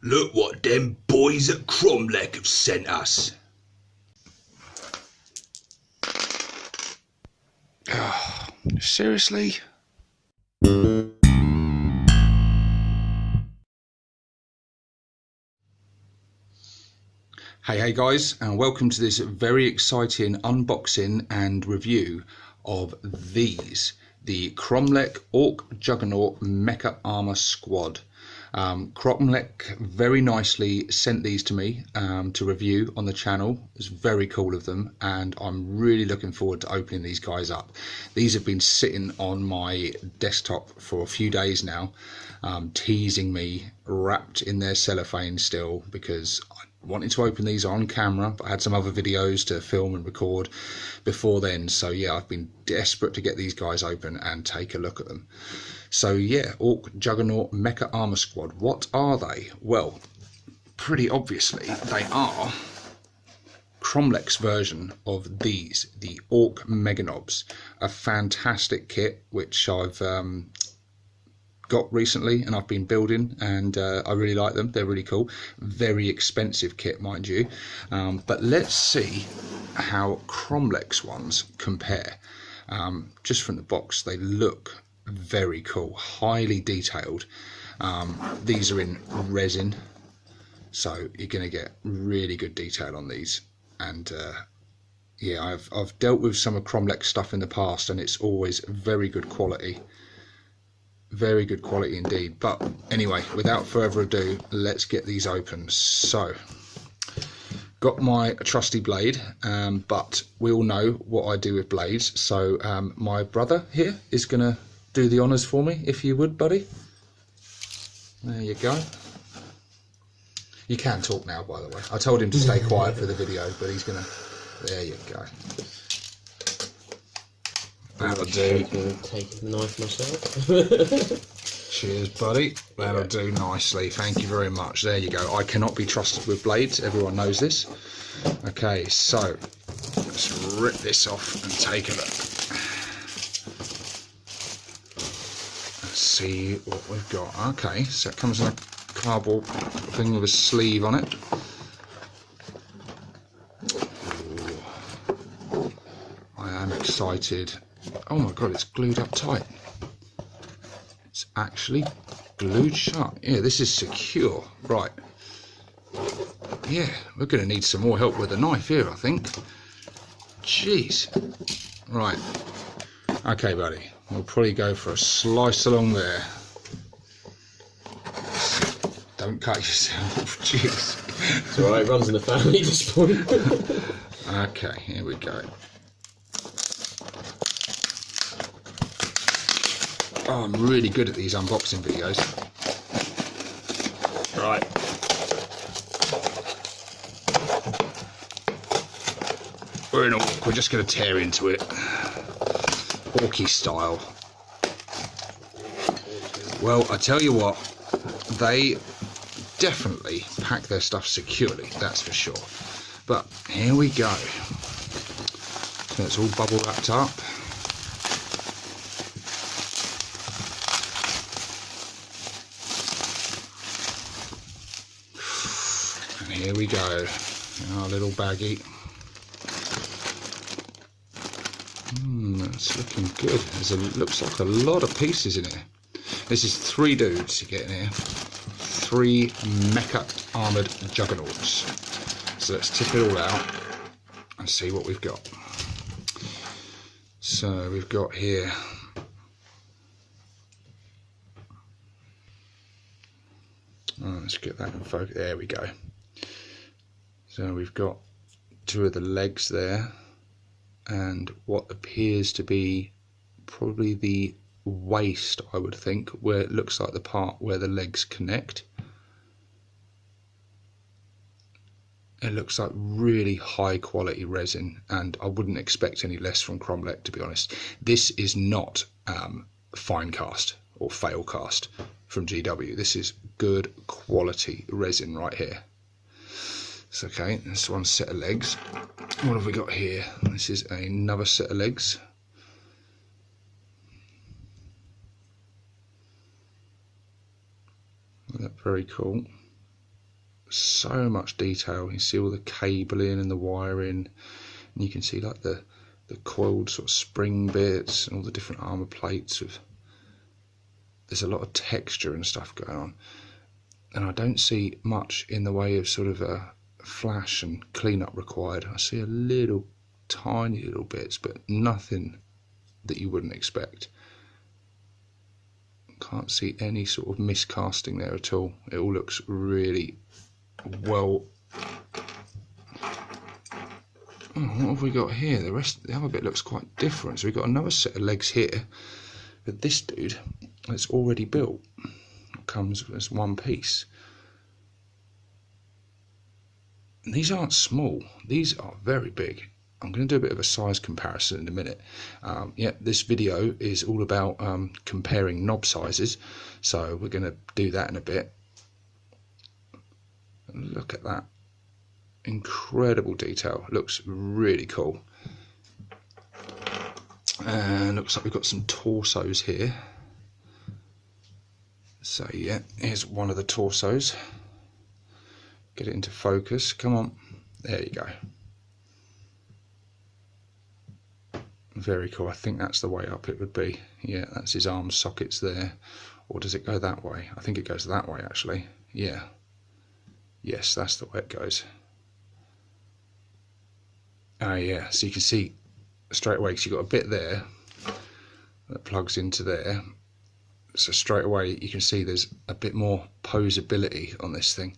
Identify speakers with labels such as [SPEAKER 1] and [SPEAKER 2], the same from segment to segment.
[SPEAKER 1] Look what them boys at Kromlech have sent us. Oh, seriously? Hey guys, and welcome to this very exciting unboxing and review of these, the Kromlech Orc Juggernaut Mecha-Armour Squad. Kromlech very nicely sent these to me to review on the channel. It's very cool of them, and I'm really looking forward to opening these guys up. These have been sitting on my desktop for a few days now, teasing me, wrapped in their cellophane still, because I wanted to open these on camera, but I had some other videos to film and record before then. So yeah, I've been desperate to get these guys open and take a look at them. So yeah, Orc Juggernaut Mecha-Armour Squad. What are they? Well, pretty obviously they are Kromlech's version of these, the Orc MegaNobz, a fantastic kit which I've got recently and I've been building, and I really like them. They're really cool. Very expensive kit, mind you, but let's see how Kromlech's ones compare. Just from the box, they look very cool, highly detailed. These are in resin, so you're going to get really good detail on these. And yeah, I've dealt with some of Kromlech's stuff in the past, and it's always very good quality. Very good quality indeed. But anyway, without further ado, let's get these open. So, got my trusty blade, but we all know what I do with blades. So my brother here is going to do the honours for me, if you would, buddy. There you go. You can talk now, by the way. I told him to stay quiet for the video, but he's going to... There you go. That'll do.
[SPEAKER 2] Take the knife myself.
[SPEAKER 1] Cheers, buddy. That'll do nicely. Thank you very much. There you go. I cannot be trusted with blades. Everyone knows this. Okay, so let's rip this off and take a look. Let's see what we've got. Okay, so it comes in a cardboard thing with a sleeve on it. Ooh. I am excited. Oh my god, it's glued up tight. It's actually glued shut. Yeah, this is secure. Right. Yeah, we're going to need some more help with a knife here, I think. Jeez. Right. Okay, buddy. We'll probably go for a slice along there. Don't cut yourself. Jeez.
[SPEAKER 2] It's alright, it runs in the family at this point.
[SPEAKER 1] Okay, here we go. Oh, I'm really good at these unboxing videos. Right. We're in Orc, we're just going to tear into it. Orky style. Well, I tell you what, they definitely pack their stuff securely, that's for sure. But here we go. So it's all bubble wrapped up. Here we go, our little baggie. That's looking good. Looks like a lot of pieces in here. This is 3 dudes you get in here. 3 Mecha-Armour Juggernauts. So let's tip it all out and see what we've got. So we've got here let's get that in focus. There we go. So we've got 2 of the legs there, and what appears to be probably the waist, I would think, where it looks like the part where the legs connect. It looks like really high quality resin, and I wouldn't expect any less from Kromlech, to be honest. This is not fine cast or fail cast from GW. This is good quality resin right here. It's okay, that's one set of legs. What have we got here? This is another set of legs. That's very cool. so much detail. You see all the cabling and the wiring, and you can see like the coiled sort of spring bits and all the different armour plates. There's a lot of texture and stuff going on, and I don't see much in the way of sort of a flash and cleanup required. I see a little tiny little bits, but nothing that you wouldn't expect. Can't see any sort of miscasting there at all. It all looks really well. Oh, what have we got here? The other bit looks quite different. So we've got another set of legs here, but this dude, it's already built. It comes as one piece. And these aren't small. These are very big. I'm going to do a bit of a size comparison in a minute. Yeah, this video is all about comparing knob sizes, so we're going to do that in a bit. Look at that. Incredible detail. Looks really cool. And looks like we've got some torsos here. So yeah, here's one of the torsos. Get it into focus. Come on. There you go. Very cool. I think that's the way up it would be. Yeah, that's his arm sockets there. Or does it go that way? I think it goes that way actually. Yeah. Yes, that's the way it goes. Oh yeah, so you can see straight away, because you've got a bit there that plugs into there. So straight away you can see there's a bit more posability on this thing.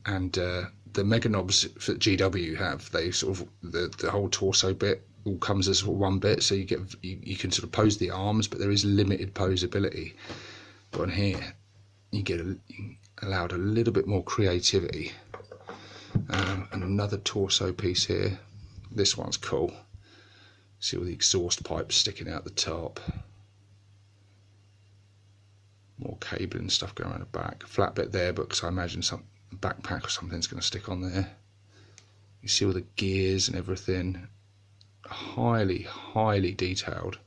[SPEAKER 1] And the MegaNobz that GW have, they sort of the whole torso bit all comes as one bit, so you can sort of pose the arms, but there is limited posability. But on here, you get allowed a little bit more creativity. And another torso piece here. This one's cool. See all the exhaust pipes sticking out the top. More cabling and stuff going around the back. Flat bit there, but because I imagine some backpack or something's going to stick on there. You see all the gears and everything. Highly detailed.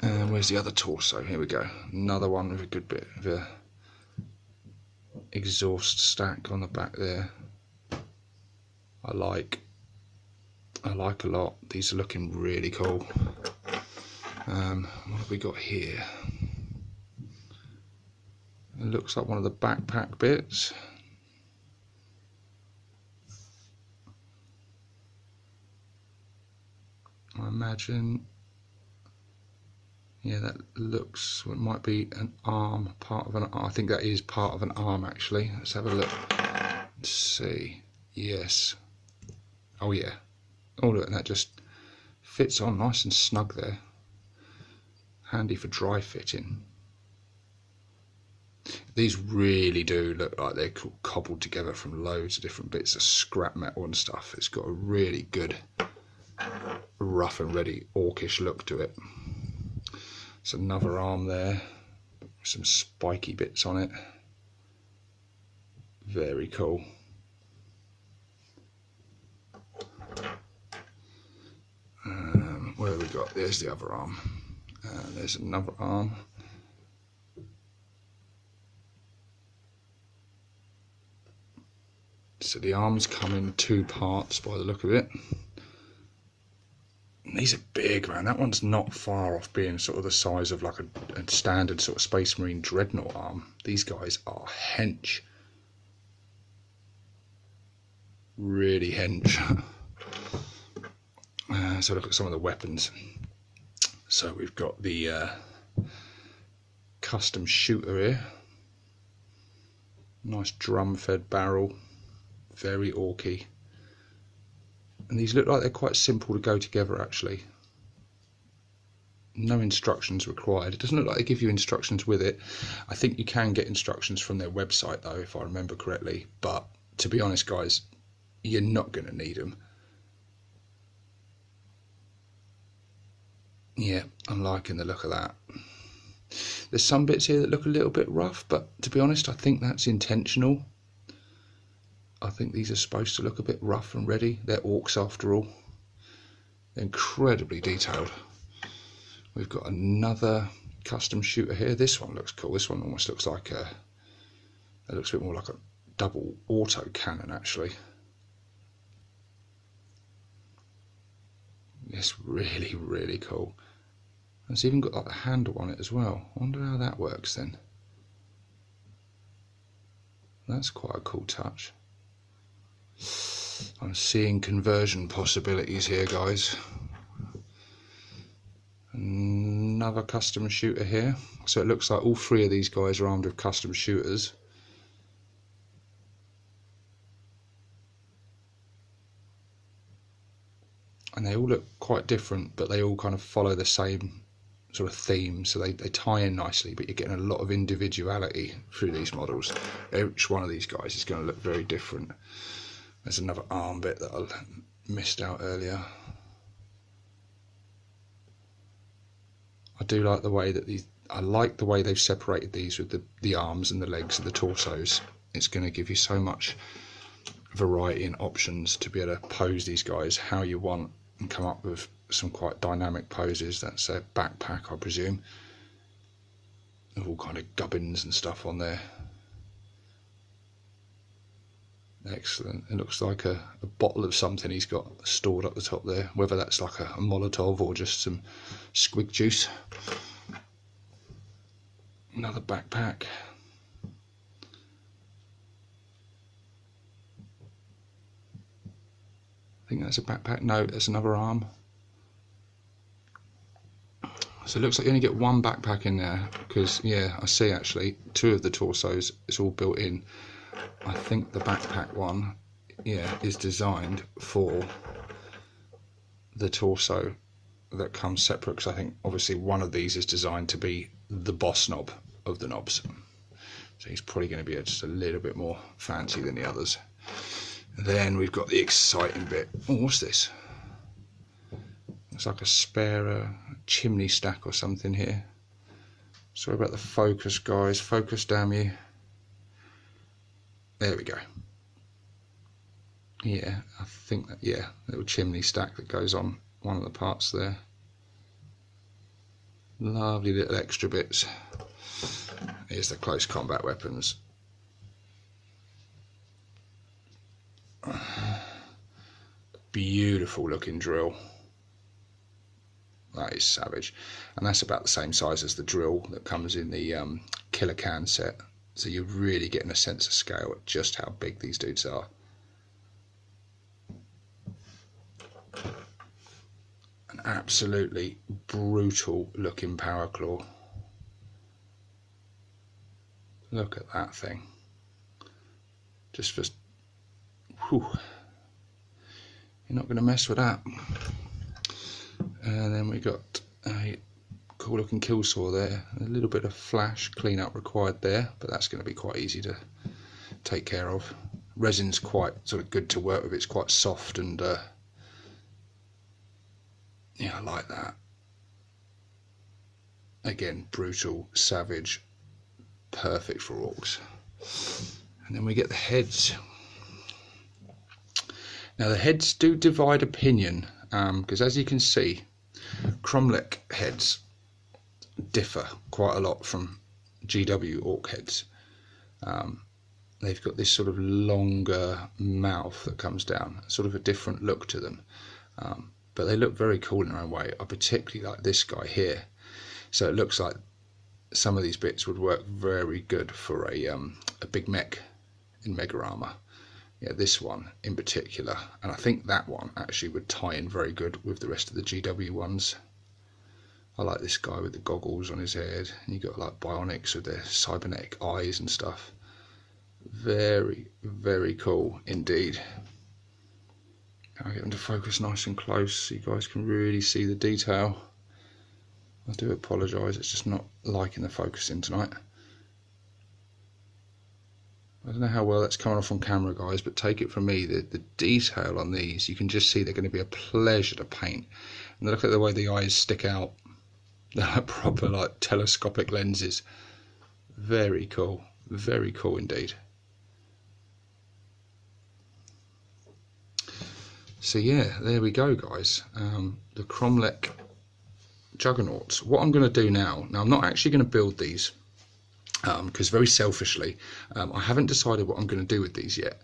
[SPEAKER 1] And where's the other torso? Here we go. Another one with a good bit of a exhaust stack on the back there. I like a lot. These are looking really cool. What have we got here? It looks like one of the backpack bits. I imagine, yeah, that looks, it might be an arm, part of an arm. I think that is part of an arm actually. Let's have a look. Let's see. Yes. Oh yeah. Oh look, and that just fits on nice and snug there. Handy for dry fitting. These really do look like they're cobbled together from loads of different bits of scrap metal and stuff. It's got a really good rough and ready orcish look to it. It's another arm there, some spiky bits on it. Very cool. Where have we got? There's the other arm. There's another arm. So the arms come in two parts by the look of it. And these are big, man. That one's not far off being sort of the size of like a standard sort of Space Marine Dreadnought arm. These guys are hench. Really hench. So look at some of the weapons. So we've got the custom shooter here. Nice drum-fed barrel. Very orky. And these look like they're quite simple to go together actually. No instructions required. It doesn't look like they give you instructions with it. I think you can get instructions from their website though, if I remember correctly. But to be honest guys, you're not going to need them. Yeah, I'm liking the look of that. There's some bits here that look a little bit rough, but to be honest, I think that's intentional. I think these are supposed to look a bit rough and ready. They're orcs after all. They're incredibly detailed. We've got another custom shooter here. This one looks cool. This one almost looks like That looks a bit more like a double auto cannon actually. It's really, really cool. And it's even got like the handle on it as well. I wonder how that works then. That's quite a cool touch. I'm seeing conversion possibilities here, guys. Another custom shooter here. So it looks like all three of these guys are armed with custom shooters. And they all look quite different, but they all kind of follow the same sort of theme, so they tie in nicely, but you're getting a lot of individuality through these models. Each one of these guys is going to look very different. There's another arm bit that I missed out earlier. I do like the way that I like the way they've separated these with the arms and the legs and the torsos. It's going to give you so much variety and options to be able to pose these guys how you want and come up with some quite dynamic poses. That's a backpack, I presume, with all kind of gubbins and stuff on there. Excellent. It looks like a bottle of something he's got stored up the top there, whether that's like a Molotov or just some squig juice. Another backpack. I think that's a backpack. No, there's another arm. So it looks like you only get one backpack in there, because yeah, I see actually two of the torsos, it's all built in. I think the backpack one, yeah, is designed for the torso that comes separate, because I think obviously one of these is designed to be the boss knob of the knobs. So he's probably going to be just a little bit more fancy than the others. Then we've got the exciting bit. Oh, what's this? It's like a spare chimney stack or something here. Sorry about the focus, guys. Focus, damn you. There we go. Yeah, I think that, yeah, little chimney stack that goes on one of the parts there. Lovely little extra bits. Here's the close combat weapons. Beautiful looking drill. That is savage, and that's about the same size as the drill that comes in the Killer Can set, so you're really getting a sense of scale at just how big these dudes are. An absolutely brutal looking power claw. Look at that thing. Just whew. You're not going to mess with that. And then we got a cool looking kill saw there. A little bit of flash cleanup required there, but that's going to be quite easy to take care of. Resin's quite sort of good to work with. It's quite soft and yeah, I like that. Again, brutal, savage, perfect for orcs. And then we get the heads. Now the heads do divide opinion, because as you can see, Kromlech heads differ quite a lot from GW orc heads. They've got this sort of longer mouth that comes down, sort of a different look to them, but they look very cool in their own way. I particularly like this guy here. So it looks like some of these bits would work very good for a big mech in Mecha-Armour. Yeah, this one in particular, and I think that one actually would tie in very good with the rest of the GW ones. I like this guy with the goggles on his head, and you got like bionics with their cybernetic eyes and stuff. Very, very cool indeed. Can I get them to focus nice and close so you guys can really see the detail? I do apologise, it's just not liking the focusing tonight. I don't know how well that's coming off on camera, guys, but take it from me, the detail on these, you can just see they're going to be a pleasure to paint. And look at the way the eyes stick out. They're like proper like telescopic lenses. Very cool indeed. So yeah, there we go, guys. The Kromlech Juggernauts. What I'm going to do now I'm not actually going to build these. because very selfishly, I haven't decided what I'm going to do with these yet.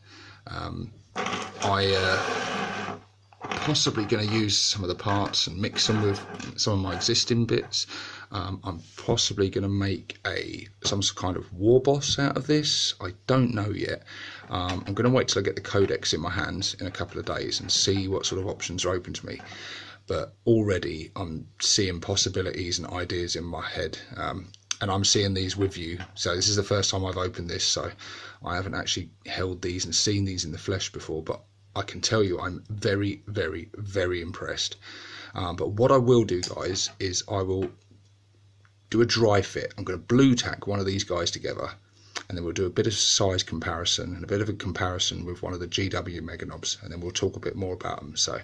[SPEAKER 1] Possibly going to use some of the parts and mix them with some of my existing bits. I'm possibly going to make some kind of war boss out of this. I don't know yet. I'm going to wait till I get the codex in my hands in a couple of days and see what sort of options are open to me. But already I'm seeing possibilities and ideas in my head, and I'm seeing these with you. So this is the first time I've opened this, so I haven't actually held these and seen these in the flesh before, but I can tell you I'm very, very, very impressed. But what I will do, guys, is I will do a dry fit. I'm going to blue tack one of these guys together, and then we'll do a bit of size comparison and a bit of a comparison with one of the GW MegaNobz, and then we'll talk a bit more about them. So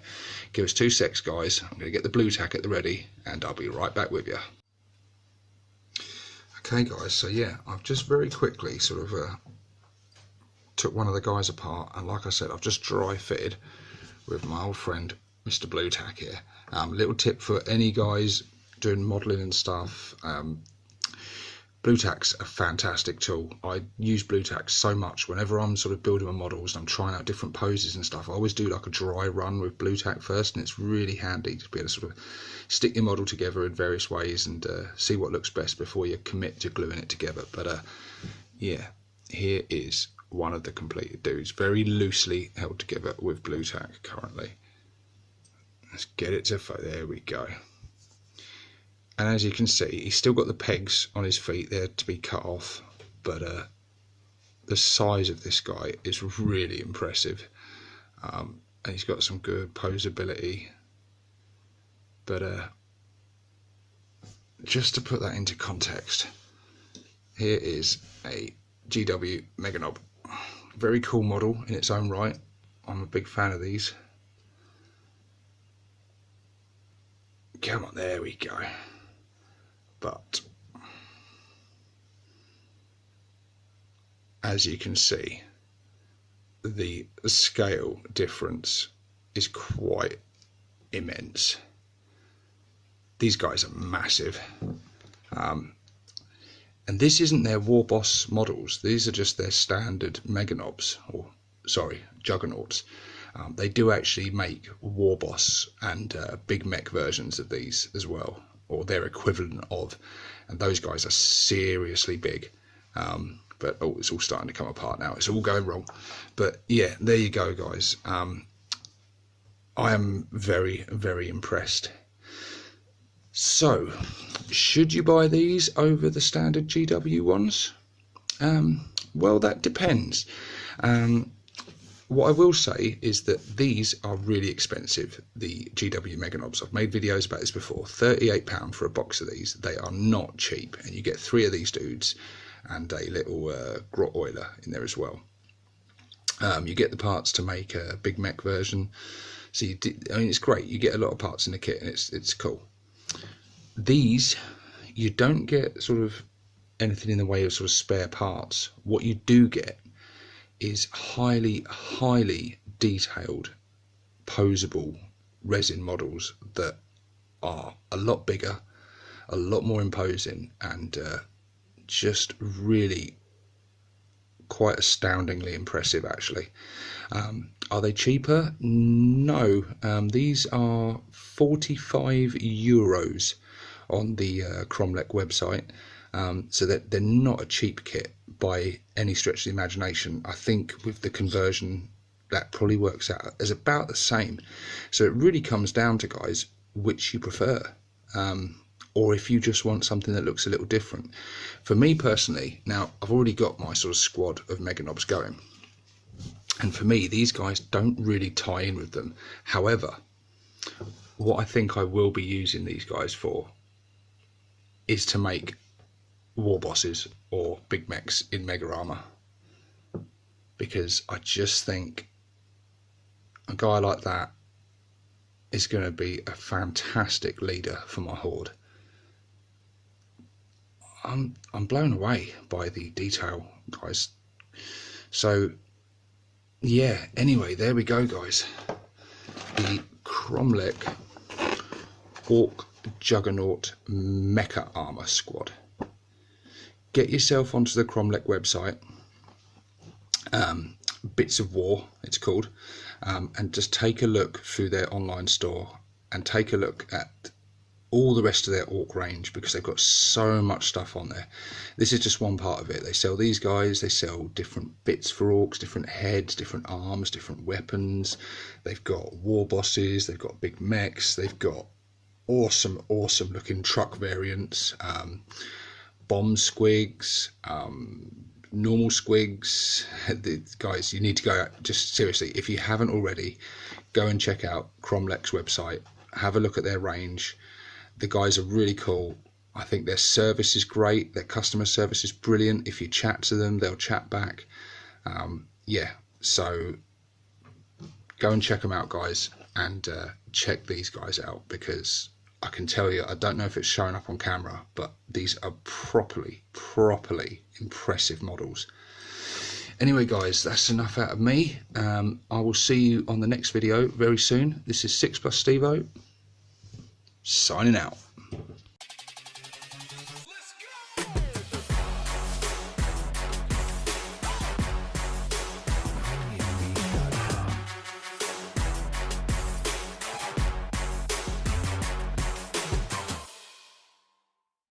[SPEAKER 1] give us 2 secs, guys. I'm going to get the blue tack at the ready, and I'll be right back with you. Okay, guys, so yeah, I've just very quickly sort of took one of the guys apart, and like I said, I've just dry fitted with my old friend Mr. Blue Tack here. Little tip for any guys doing modelling and stuff, Blue Tack's a fantastic tool. I use Blue Tack so much whenever I'm sort of building my models and I'm trying out different poses and stuff. I always do like a dry run with Blue Tack first, and it's really handy to be able to sort of stick your model together in various ways and see what looks best before you commit to gluing it together. But yeah, here is one of the completed dudes, very loosely held together with Blue Tack currently. Let's get it to, there we go. And as you can see, he's still got the pegs on his feet there to be cut off, but the size of this guy is really impressive, and he's got some good posability. But just to put that into context, here is a GW MegaNobz. Very cool model in its own right. I'm a big fan of these. Come on, there we go. But as you can see, the scale difference is quite immense. These guys are massive, and this isn't their war boss models. These are just their standard MegaNobz, or sorry, Juggernauts. They do actually make war boss and big mech versions of these as well, or their equivalent of, and those guys are seriously big. But oh, it's all starting to come apart now. It's all going wrong. But yeah, there you go, guys. I am very, very impressed. So, should you buy these over the standard GW ones? Well, that depends. What I will say is that these are really expensive, the GW MegaNobz. I've made videos about this before. £38 for a box of these. They are not cheap, and you get 3 of these dudes and a little grot oiler in there as well. You get the parts to make a big mech version. So I mean, it's great. You get a lot of parts in the kit, and it's cool. These, you don't get sort of anything in the way of sort of spare parts. What you do get is highly, highly detailed, posable resin models that are a lot bigger, a lot more imposing, and just really quite astoundingly impressive, actually. Are they cheaper? No. These are €45 on the Kromlech website, so that they're not a cheap kit by any stretch of the imagination. I think with the conversion that probably works out as about the same. So it really comes down to, guys, which you prefer, or if you just want something that looks a little different. For me personally, now I've already got my sort of squad of MegaNobz going, and for me these guys don't really tie in with them. However, what I think I will be using these guys for is to make war bosses or big mechs in Mecha-Armour, because I just think a guy like that is going to be a fantastic leader for my horde. I'm blown away by the detail, guys. So yeah, anyway, there we go, guys. The Kromlech Orc Juggernaut Mecha-Armour squad. get yourself onto the Kromlech website, Bits of War it's called, and just take a look through their online store and take a look at all the rest of their orc range, because they've got so much stuff on there. This is just one part of it. They sell these guys, they sell different bits for orcs, different heads, different arms, different weapons. They've got war bosses, they've got big mechs, they've got awesome looking truck variants, bomb squigs, normal squigs. Guys, you need to go out, just seriously, if you haven't already, go and check out Kromlech's website, have a look at their range. The guys are really cool. I think their service is great, their customer service is brilliant. If you chat to them, they'll chat back. Yeah, so go and check them out, guys, and check these guys out, because I can tell you, I don't know if it's showing up on camera, but these are properly impressive models. Anyway, guys, that's enough out of me. I will see you on the next video very soon. This is 6+ Stevo, signing out.